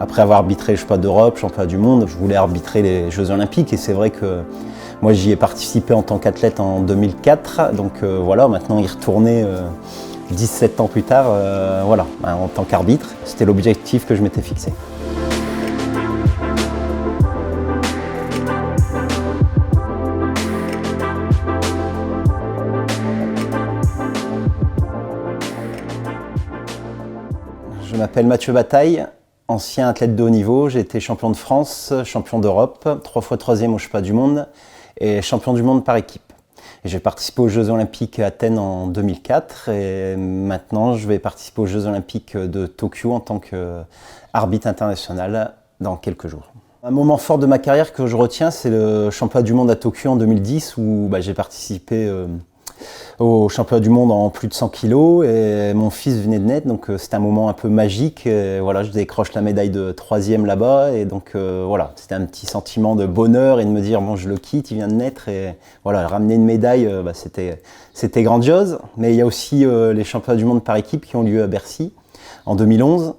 Après avoir arbitré les championnats d'Europe, championnat du monde, je voulais arbitrer les Jeux Olympiques et c'est vrai que moi j'y ai participé en tant qu'athlète en 2004, donc voilà, maintenant y retourner 17 ans plus tard, voilà, en tant qu'arbitre, c'était l'objectif que je m'étais fixé. Je m'appelle Mathieu Bataille, ancien athlète de haut niveau. J'ai été champion de France, champion d'Europe, 3 fois 3e au championnat du monde et champion du monde par équipe. J'ai participé aux Jeux Olympiques à Athènes en 2004 et maintenant je vais participer aux Jeux Olympiques de Tokyo en tant qu'arbitre international dans quelques jours. Un moment fort de ma carrière que je retiens, c'est le championnat du monde à Tokyo en 2010 où j'ai participé au championnat du monde en plus de 100 kg et mon fils venait de naître, donc c'était un moment un peu magique. Et, voilà, je décroche la médaille de 3e là-bas et donc voilà, c'était un petit sentiment de bonheur et de me dire bon, je le quitte, il vient de naître et voilà, ramener une médaille, c'était grandiose. Mais il y a aussi les championnats du monde par équipe qui ont lieu à Bercy en 2011.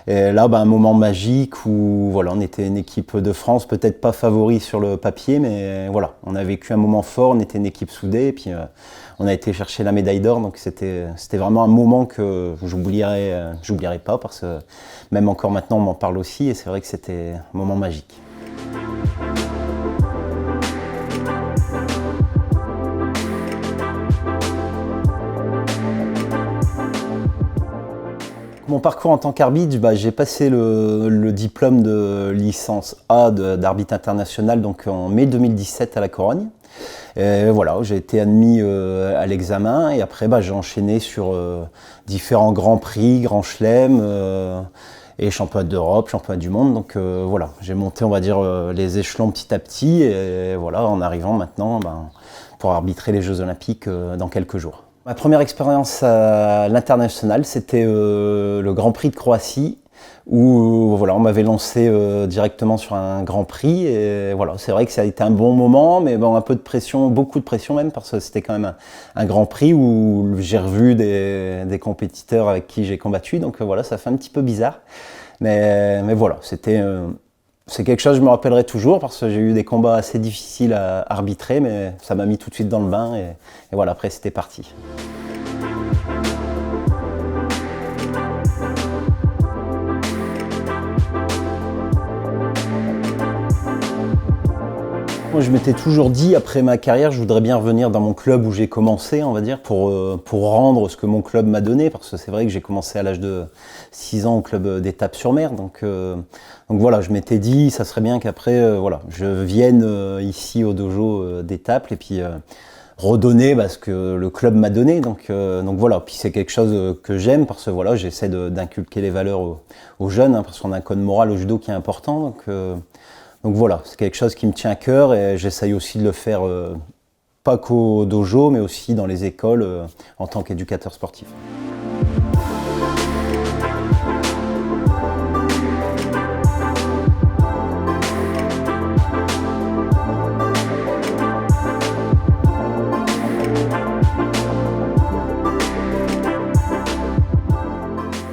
Et là, un moment magique où voilà, on était une équipe de France, peut-être pas favori sur le papier, mais voilà, on a vécu un moment fort, on était une équipe soudée, et puis on a été chercher la médaille d'or, donc c'était vraiment un moment que j'oublierai pas, parce que même encore maintenant on m'en parle aussi, et c'est vrai que c'était un moment magique. Mon parcours en tant qu'arbitre, j'ai passé le diplôme de licence A d'arbitre international donc en mai 2017 à La Corogne. Et voilà, j'ai été admis à l'examen et après j'ai enchaîné sur différents grands prix, grands chelems et championnats d'Europe, championnats du monde. Donc voilà, j'ai monté on va dire les échelons petit à petit et voilà, en arrivant maintenant pour arbitrer les Jeux Olympiques dans quelques jours. Ma première expérience à l'international, c'était le Grand Prix de Croatie, où voilà, on m'avait lancé directement sur un Grand Prix. Et voilà, c'est vrai que ça a été un bon moment, mais un peu de pression, beaucoup de pression même, parce que c'était quand même un Grand Prix où j'ai revu des compétiteurs avec qui j'ai combattu. Donc voilà, ça fait un petit peu bizarre. Mais voilà, c'est quelque chose que je me rappellerai toujours parce que j'ai eu des combats assez difficiles à arbitrer, mais ça m'a mis tout de suite dans le bain et voilà, après c'était parti. Moi, je m'étais toujours dit, après ma carrière, je voudrais bien revenir dans mon club où j'ai commencé, on va dire, pour rendre ce que mon club m'a donné, parce que c'est vrai que j'ai commencé à l'âge de 6 ans au club d'Étapes-sur-Mer, donc voilà, je m'étais dit, ça serait bien qu'après, voilà, je vienne ici au dojo d'Étaples et puis redonner ce que le club m'a donné, donc voilà, puis c'est quelque chose que j'aime, parce que voilà, j'essaie d'inculquer les valeurs aux jeunes, parce qu'on a un code moral au judo qui est important, donc voilà, c'est quelque chose qui me tient à cœur et j'essaye aussi de le faire pas qu'au dojo, mais aussi dans les écoles en tant qu'éducateur sportif.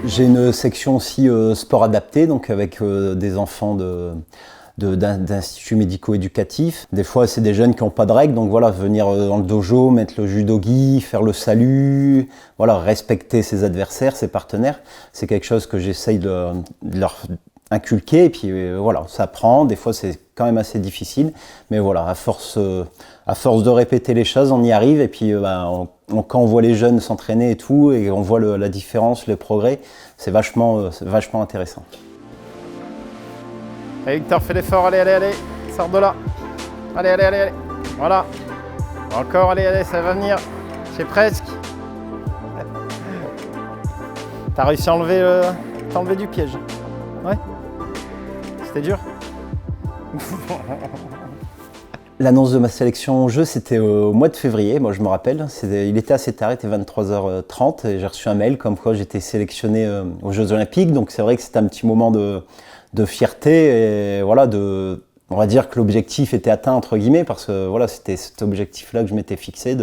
J'ai une section aussi sport adapté, donc avec des enfants d'instituts médico-éducatifs. Des fois, c'est des jeunes qui n'ont pas de règles, donc voilà, venir dans le dojo, mettre le judogi, faire le salut, voilà, respecter ses adversaires, ses partenaires. C'est quelque chose que j'essaye de leur inculquer, et puis voilà, ça prend. Des fois, c'est quand même assez difficile, mais voilà, à force de répéter les choses, on y arrive, et puis quand on voit les jeunes s'entraîner et tout, et on voit la différence, le progrès, c'est vachement intéressant. Allez Victor, fais l'effort, allez, sors de là. Allez, voilà. Encore, allez, ça va venir. C'est presque. T'as réussi à t'enlever du piège. Ouais. C'était dur. L'annonce de ma sélection au jeu, c'était au mois de février, moi je me rappelle. Il était assez tard, il était 23h30 et j'ai reçu un mail comme quoi j'étais sélectionné aux Jeux Olympiques. Donc c'est vrai que c'était un petit moment de fierté et voilà, on va dire que l'objectif était atteint entre guillemets, parce que voilà, c'était cet objectif-là que je m'étais fixé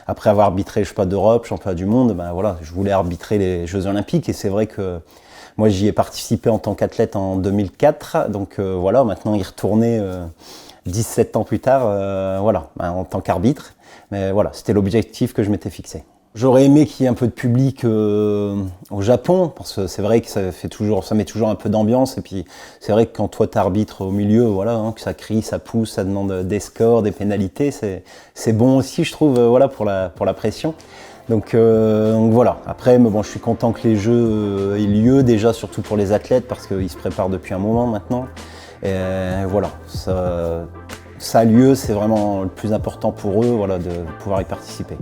après avoir arbitré le championnat d'Europe, championnat du monde, voilà, je voulais arbitrer les Jeux Olympiques et c'est vrai que Moi, j'y ai participé en tant qu'athlète en 2004, donc voilà, maintenant y retourner 17 ans plus tard, voilà, en tant qu'arbitre. Mais voilà, c'était l'objectif que je m'étais fixé. J'aurais aimé qu'il y ait un peu de public au Japon, parce que c'est vrai que ça met toujours un peu d'ambiance. Et puis c'est vrai que quand toi t'arbitres au milieu, voilà, hein, que ça crie, ça pousse, ça demande des scores, des pénalités, c'est bon aussi, je trouve, voilà, pour la pression. Donc voilà. Après, mais bon, je suis content que les Jeux aient lieu déjà, surtout pour les athlètes, parce qu'ils se préparent depuis un moment maintenant. Et voilà, ça a lieu, c'est vraiment le plus important pour eux, voilà, de pouvoir y participer.